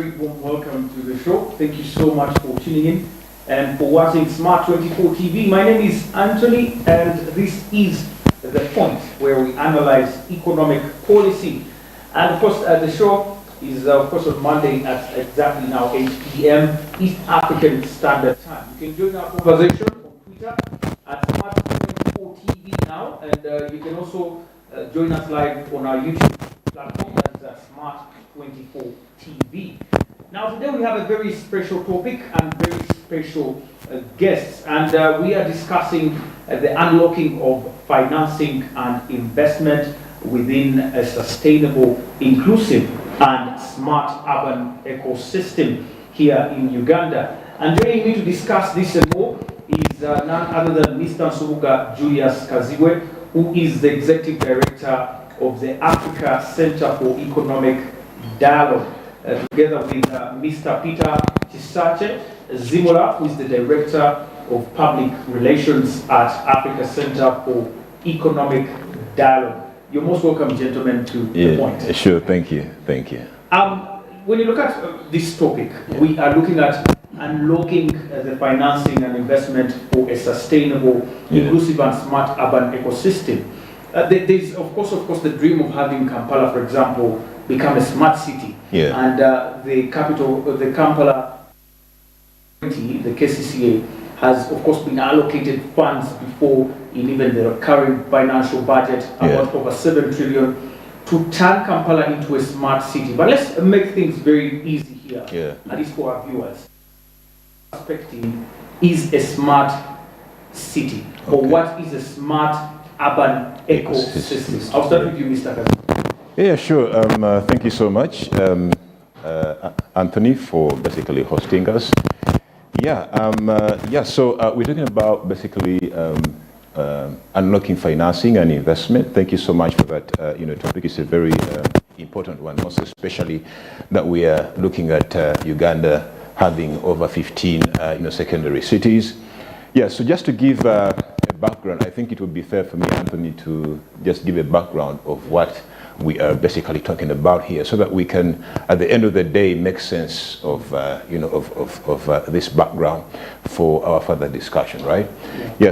very warm welcome to the show. Thank you so much for tuning in and for watching Smart 24 TV. My name is Anthony, and this is The Point, where we analyze economic policy. And of course, the show is of course on Monday at exactly now 8 p.m. East African Standard Time. You can join our conversation on Twitter at Smart 24 TV now, and you can also join us live on our YouTube platform, that's Smart 24 TV. Now today we have a very special topic and very special guests, and we are discussing the unlocking of financing and investment within a sustainable, inclusive and smart urban ecosystem here in Uganda. And joining me to discuss this and more is none other than Mr. Nsubuga Julius Kaziwe, who is the Executive Director of the Africa Center for Economic Dialogue, together with Mr. Peter Chisache Zimola, who is the Director of Public Relations at Africa Center for Economic Dialogue. You're most welcome, gentlemen, to The Point. Sure, thank you. When you look at this topic, we are looking at unlocking the financing and investment for a sustainable, inclusive and smart urban ecosystem. There's of course the dream of having Kampala, for example, become a smart city. And the capital, the Kampala, the KCCA, has of course been allocated funds before in even the current financial budget, about over 7 trillion, to turn Kampala into a smart city. But let's make things very easy here, at least for our viewers. Perspective is a smart city, or what is a smart urban ecosystem? I'll start with you, Mr. Kazi. Yeah, sure. Thank you so much, Anthony, for basically hosting us. So we're talking about basically unlocking financing and investment. Thank you so much for that. Topic is a very important one, most especially that we are looking at Uganda having over 15 secondary cities. So just to give a background, I think it would be fair for me, Anthony, to just give a background of what we are basically talking about here, so that we can, at the end of the day, make sense of this background for our further discussion, right?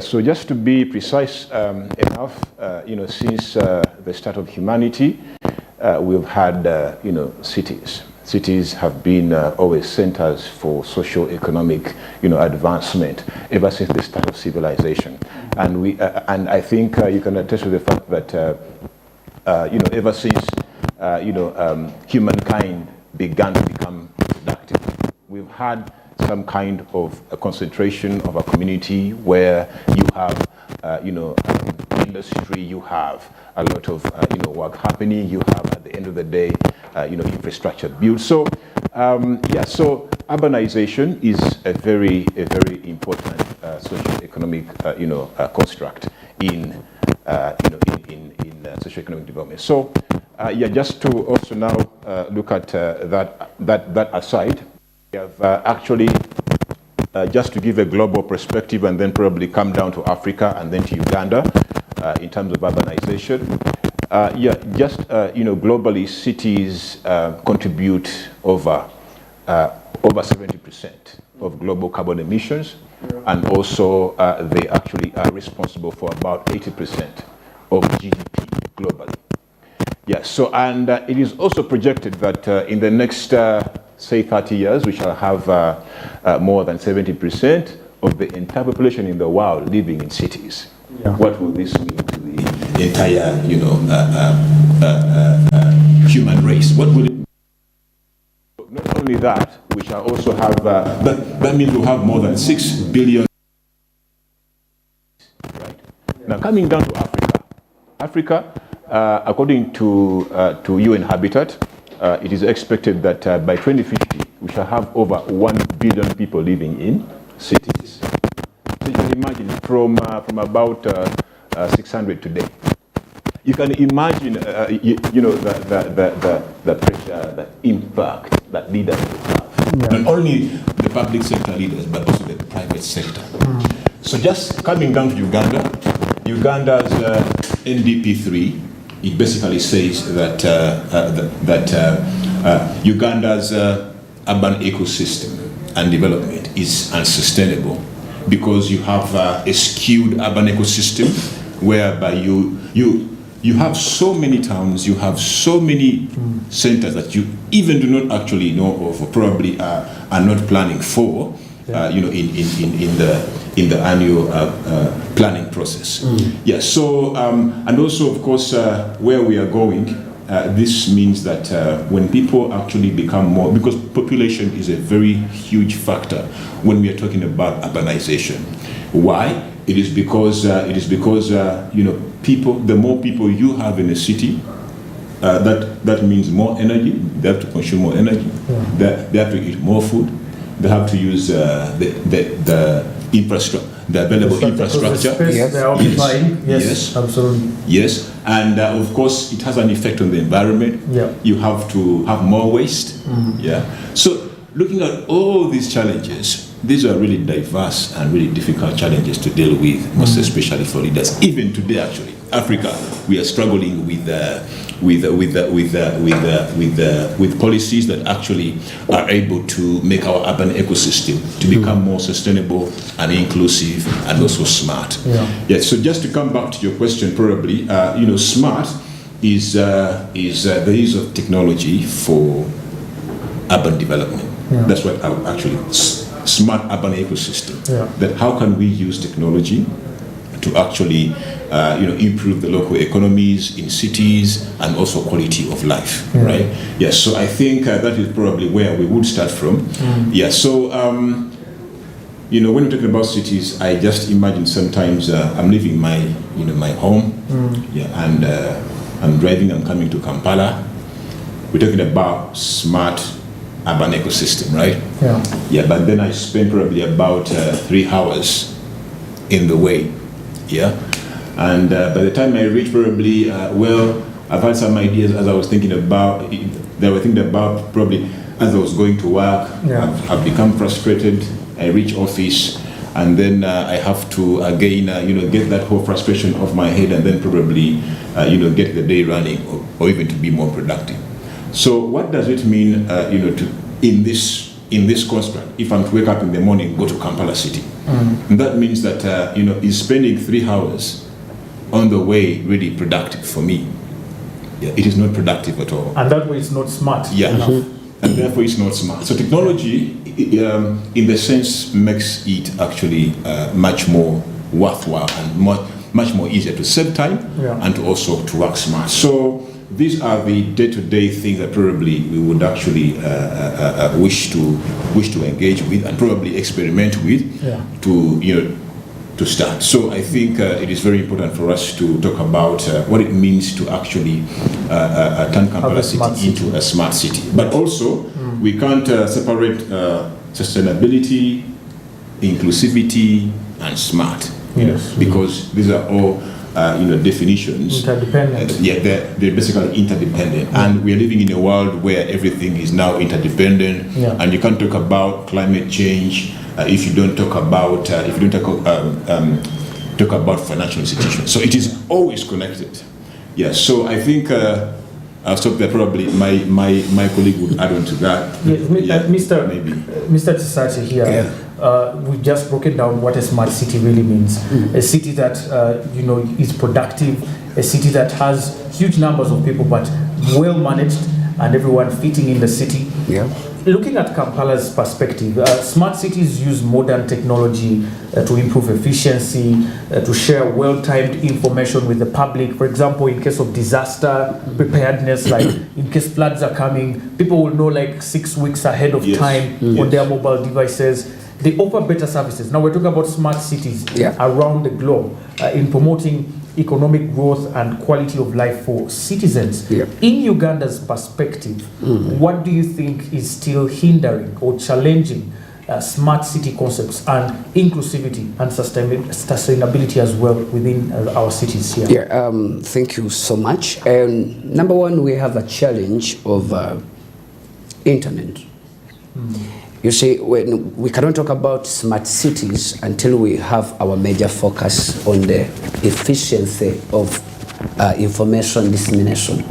So just to be precise enough, since the start of humanity, we've had cities. Cities have been always centers for socio-economic, advancement ever since the start of civilization. And I think you can attest to the fact that ever since humankind began to become productive, we've had some kind of a concentration of a community where you have industry, you have a lot of work happening, you have at the end of the day infrastructure built. So so urbanization is a very important socio-economic construct in socio-economic development. So just to also now look at that aside, we have actually just to give a global perspective and then probably come down to Africa and then to Uganda in terms of urbanization. Globally, cities contribute over 70% of global carbon emissions, and also they actually are responsible for about 80% of GDP globally. And it is also projected that in the next, say, 30 years, we shall have more than 70% of the entire population in the world living in cities. What will this mean to the entire, human race? What will it mean? Not only that, we shall also have, that means we'll have more than 6 billion. Right. Now, coming down to Africa, according to UN Habitat, it is expected that by 2050, we shall have over 1 billion people living in cities. So you can imagine from about 600 today. You can imagine, the pressure, the impact that leaders will have. Not only the public sector leaders, but also the private sector. So just coming down to Uganda, Uganda's NDP3, it basically says that Uganda's urban ecosystem and development is unsustainable, because you have a skewed urban ecosystem whereby you have so many towns, you have so many centers that you even do not actually know of, or probably are not planning for, in the annual planning process. Yeah. So and also, of course, where we are going, this means that when people actually become more, because population is a very huge factor when we are talking about urbanization. Why? It is because people. The more people you have in a city, that means more energy. They have to consume more energy. They have to eat more food. They have to use the infrastructure, the available infrastructure. Yes, absolutely. Yes, and of course, it has an effect on the environment. Yeah. You have to have more waste. Yeah. So, looking at all these challenges, these are really diverse and really difficult challenges to deal with, most especially for leaders. Even today, actually, Africa, we are struggling with policies that actually are able to make our urban ecosystem to become more sustainable and inclusive and also smart. Yeah. So just to come back to your question, probably, smart is the use of technology for urban development. That's what actually smart urban ecosystem. That how can we use technology to actually improve the local economies in cities and also quality of life, right? Yes. So I think that is probably where we would start from. Yeah. So when we're talking about cities, I just imagine sometimes I'm leaving my home, and I'm driving. I'm coming to Kampala. We're talking about smart urban ecosystem, right? Yeah. But then I spend probably about 3 hours in the way. Yeah. And by the time I reach, probably, I've had some ideas as I was thinking about. They were thinking about probably as I was going to work. I've become frustrated. I reach office, and then I have to again, get that whole frustration off my head, and then probably, get the day running, or even to be more productive. So, what does it mean, in this construct? If I'm to wake up in the morning, go to Kampala City, and that means that is spending 3 hours on the way really productive for me? Yeah, it is not productive at all. And that way, it's not smart. Yeah, and therefore it's not smart. So technology, in the sense, makes it actually much more worthwhile and much more easier to save time and to also to work smart. So these are the day-to-day things that probably we would actually wish to engage with and probably experiment with to start. So I think it is very important for us to talk about what it means to actually turn Kampala City into a smart city. But also, we can't separate sustainability, inclusivity, and smart. Because these are all definitions. Interdependent. They're basically interdependent, and we are living in a world where everything is now interdependent. And you can't talk about climate change if you don't talk about talk about financial institutions. So it is always connected. Yes. So I think I'll stop there. Probably my colleague would add on to that. Mr. Tisati here. We've just broken down what a smart city really means. A city that is productive, a city that has huge numbers of people but well managed and everyone fitting in the city. Looking at Kampala's perspective, smart cities use modern technology to improve efficiency, to share well-timed information with the public. For example, in case of disaster preparedness, like in case floods are coming, people will know like 6 weeks ahead of time on their mobile devices. They offer better services. Now we're talking about smart cities around the globe in promoting economic growth and quality of life for citizens. In Uganda's perspective, what do you think is still hindering or challenging smart city concepts and inclusivity and sustainability as well within our cities here? Thank you so much. Number one, we have a challenge of internet. You see, when we cannot talk about smart cities until we have our major focus on the efficiency of information dissemination.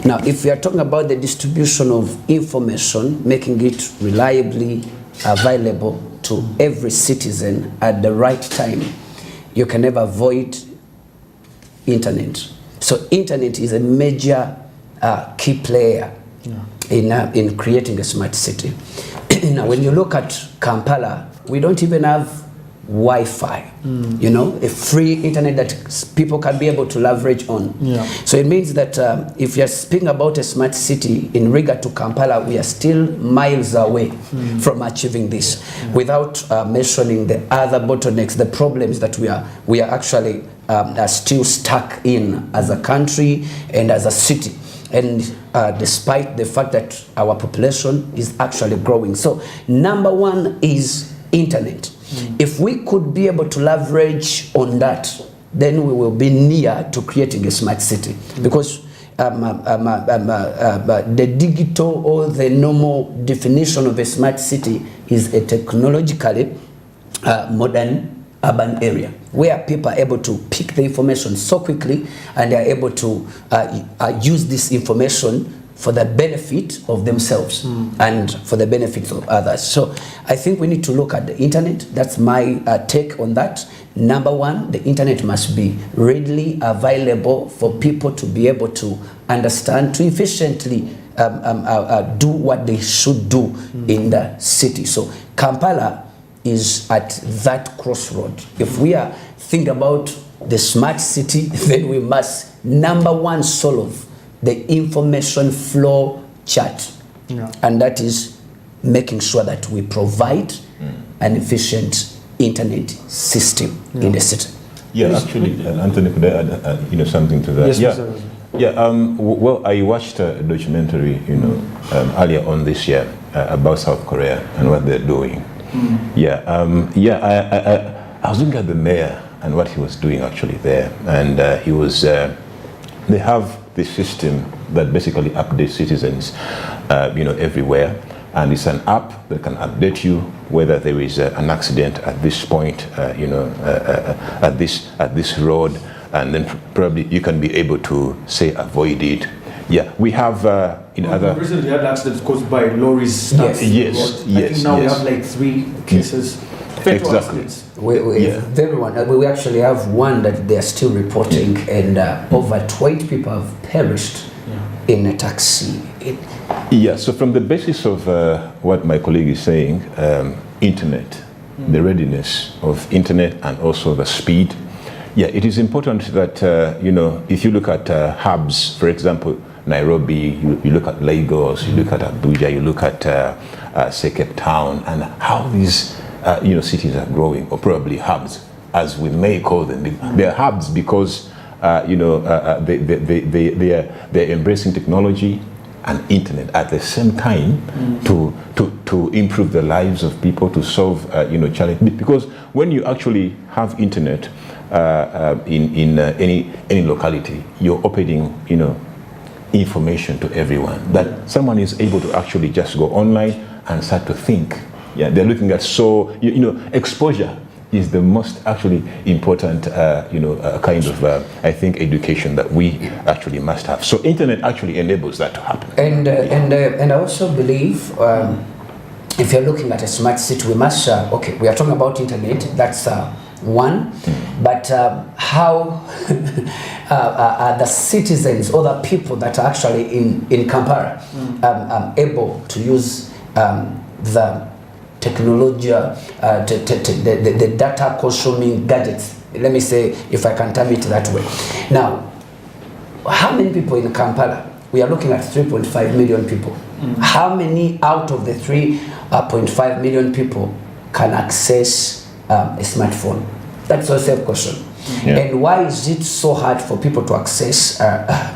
Now, if we are talking about the distribution of information, making it reliably available to every citizen at the right time, you can never avoid internet. So internet is a major key player in creating a smart city. Now, when you look at Kampala, we don't even have Wi-Fi, you know, a free internet that people can be able to leverage on. So it means that if you're speaking about a smart city in regard to Kampala, we are still miles away from achieving this, without mentioning the other bottlenecks, the problems that we are actually still stuck in as a country and as a city. And despite the fact that our population is actually growing. So number one is internet. If we could be able to leverage on that, then we will be near to creating a smart city. Because the digital or the normal definition of a smart city is a technologically modern urban area where people are able to pick the information so quickly and they are able to use this information for the benefit of themselves and for the benefit of others. So I think we need to look at the internet. That's my take on that. Number one, the internet must be readily available for people to be able to understand, to efficiently do what they should do in the city. So Kampala is at that crossroad. If we are thinking about the smart city, then we must, number one, solve the information flow chart. And that is making sure that we provide an efficient internet system in the city. Yeah, actually, Anthony, could I add something to that? Yes, well, I watched a documentary, earlier on this year about South Korea and what they're doing. I was looking at the mayor and what he was doing actually there, and he was, they have this system that basically updates citizens, everywhere, and it's an app that can update you whether there is an accident at this point, at this road, and then probably you can be able to say avoid it. Yeah, we have in other. Recently had accidents caused by lorries. Yes. I think now we have like 3 cases. Exactly. We actually have one that they are still reporting, and over 20 people have perished in a taxi. So from the basis of what my colleague is saying, internet, the readiness of internet and also the speed, it is important that, if you look at hubs, for example, Nairobi, you look at Lagos, you look at Abuja, you look at Cape Town, and how these cities are growing, or probably hubs, as we may call them. They are hubs because they're embracing technology and internet at the same time to improve the lives of people, to solve challenges. Because when you actually have internet in any locality, you're opening information to everyone, that someone is able to actually just go online and start to think. They're looking at, exposure is the most actually important, kind of, I think, education that we actually must have. So internet actually enables that to happen. And I also believe, if you're looking at a smart city, we must, we are talking about internet, that's one, but how are the citizens or the people that are actually in Kampala able to use the technology, the data consuming gadgets, let me say, if I can term it that way. Now, how many people in Kampala? We are looking at 3.5 million people. How many out of the 3.5 million people can access a smartphone? That's also a question. And why is it so hard for people to access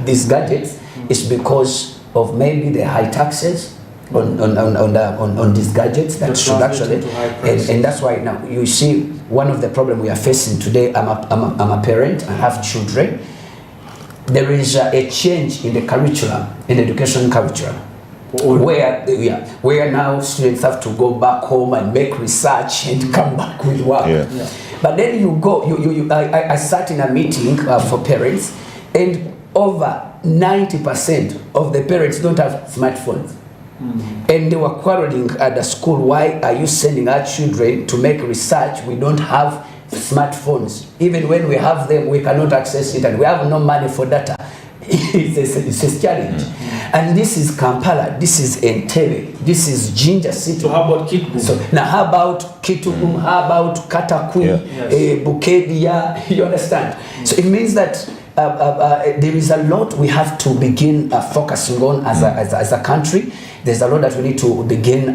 these gadgets? It's because of maybe the high taxes on these gadgets that should actually, and that's why now you see one of the problems we are facing today. I'm a parent, I have children. There is a change in the curriculum, in the education curriculum, where now students have to go back home and make research and come back with work. But then you go, I sat in a meeting for parents, And over 90% of the parents don't have smartphones. And they were quarreling at the school, why are you sending our children to make research? We don't have smartphones. Even when we have them, we cannot access it, and we have no money for data. It's a challenge. And this is Kampala, this is Entebbe, this is Jinja City. So how about Kitgum? So now how about Kitgum, how about Katakwi, Bukedia, you understand? So it means that there is a lot we have to begin focusing on as a country. There's a lot that we need to begin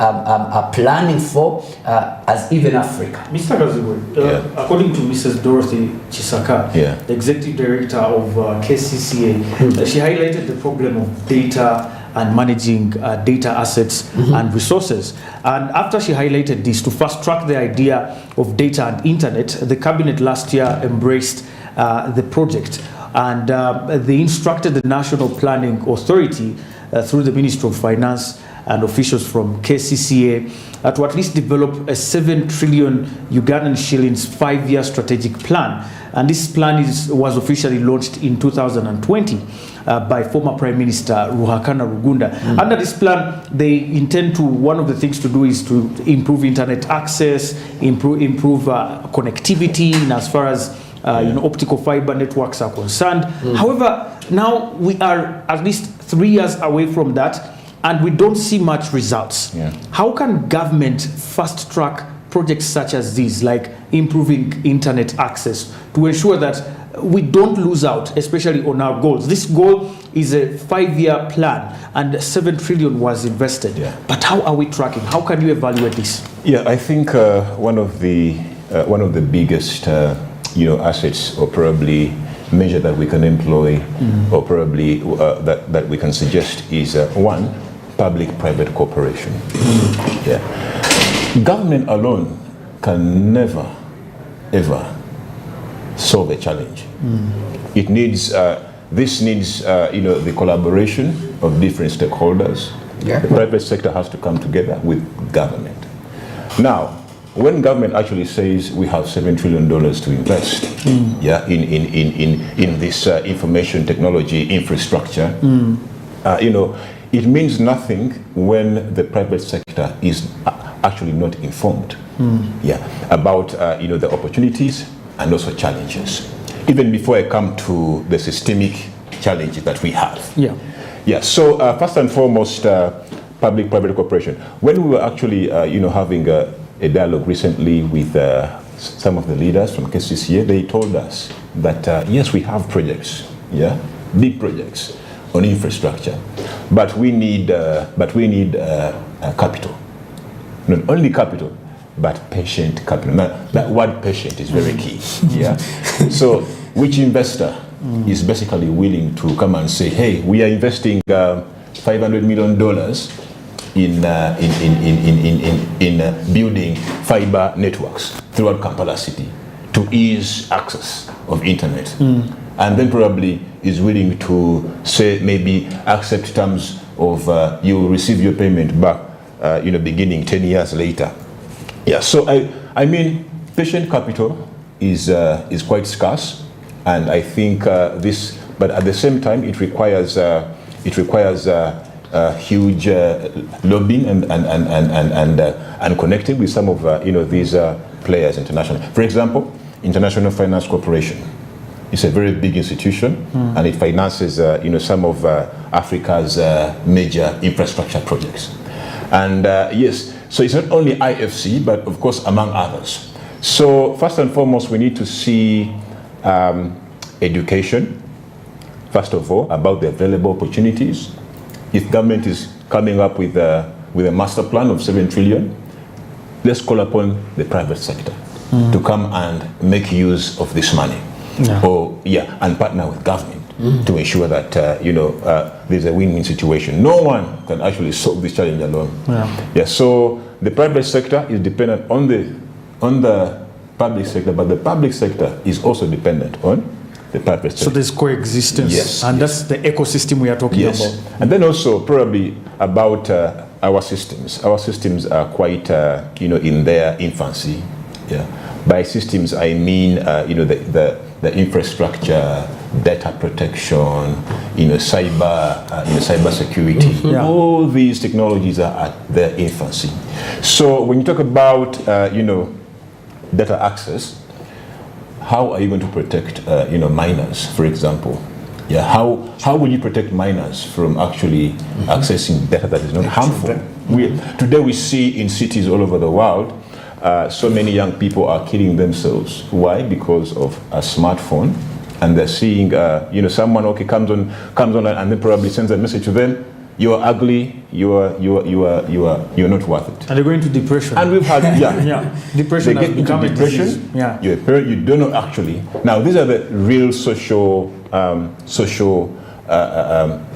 planning for as even Africa. Mr. Kazibwe, according to Mrs. Dorothy Chisaka, the Executive Director of KCCA, she highlighted the problem of data and managing data assets and resources. And after she highlighted this, to fast track the idea of data and internet, the Cabinet last year embraced the project. And they instructed the National Planning Authority through the Ministry of Finance and officials from KCCA to at least develop a 7 trillion Ugandan shillings 5-year strategic plan. And this plan was officially launched in 2020 by former Prime Minister Ruhakana Rugunda. Under this plan, they intend to, one of the things to do is to improve internet access, improve connectivity in as far as optical fiber networks are concerned. However, now we are at least 3 years away from that, and we don't see much results. How can government fast track projects such as these, like improving internet access, to ensure that we don't lose out, especially on our goals? This goal is a 5-year plan, and 7 trillion was invested. But how are we tracking? How can you evaluate this? I think one of the biggest assets, or probably measure that we can employ, or probably that we can suggest, is one, public-private cooperation. Government alone can never, ever solve a challenge. It needs, this needs, the collaboration of different stakeholders. The private sector has to come together with government. Now, when government actually says we have $7 trillion to invest, in this information technology infrastructure, it means nothing when the private sector is actually not informed, about the opportunities and also challenges. Even before I come to the systemic challenges that we have. So first and foremost, public-private cooperation. When we were actually, having a dialogue recently with some of the leaders from KCCA, they told us that yes, we have projects, big projects on infrastructure, but we need capital. Not only capital, but patient capital. Now, that word patient is very key. So, which investor is basically willing to come and say, hey, we are investing $500 million in building fiber networks throughout Kampala city to ease access of internet, and then probably is willing to say, maybe accept terms of you will receive your payment back, beginning 10 years later. So I mean, patient capital is quite scarce, and I think this, but at the same time, it requires huge lobbying and connecting with some of these players internationally. For example, International Finance Corporation. It's a very big institution, and it finances some of Africa's major infrastructure projects. And yes, so it's not only IFC, but of course among others. So first and foremost, we need to see education, first of all, about the available opportunities. If government is coming up with a master plan of 7 trillion, let's call upon the private sector to come and make use of this money, and partner with government to ensure that there's a win-win situation. No one can actually solve this challenge alone. So the private sector is dependent on the public sector, but the public sector is also dependent on the private sector. So there's coexistence, and that's the ecosystem we are talking about. And then also probably about our systems. Our systems are quite, in their infancy. By systems, I mean, the infrastructure, data protection, cyber security. Yeah. All these technologies are at their infancy. So when you talk about, data access, how are you going to protect, minors, for example? Yeah, how will you protect minors from actually accessing data that is not harmful? Today we see in cities all over the world, so many young people are killing themselves. Why? Because of a smartphone, and they're seeing, someone comes on and then probably sends a message to them. You are ugly. You're not worth it. And they go into depression. And we've had depression they has get become into a depression. disease. Yeah. You're a parent. You don't know actually. Now these are the real social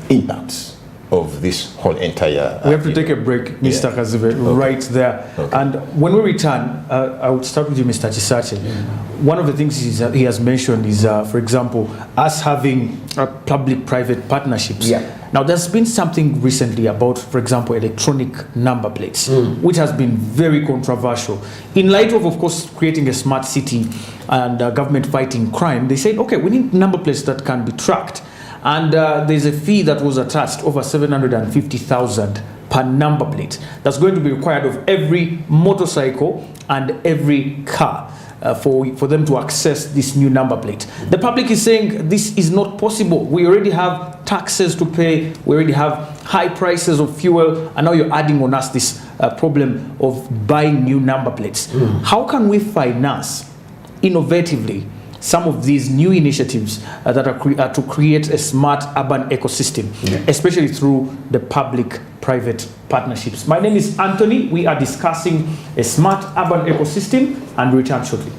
impacts of this whole entire. We have to take a break, Mr. Kazibe, right there. Okay. And when we return, I would start with you, Mr. Chisache. One of the things he has mentioned is, for example, us having public-private partnerships. Yeah. Now, there's been something recently about, for example, electronic number plates, which has been very controversial. In light of course, creating a smart city and government fighting crime, they said, okay, we need number plates that can be tracked. And there's a fee that was attached, over 750,000 per number plate. That's going to be required of every motorcycle and every car for them to access this new number plate. The public is saying this is not possible. We already have taxes to pay. We already have high prices of fuel. And now you're adding on us this problem of buying new number plates. How can we finance innovatively some of these new initiatives that are to create a smart urban ecosystem, especially through the public-private partnerships? My name is Anthony. We are discussing a smart urban ecosystem, and return shortly.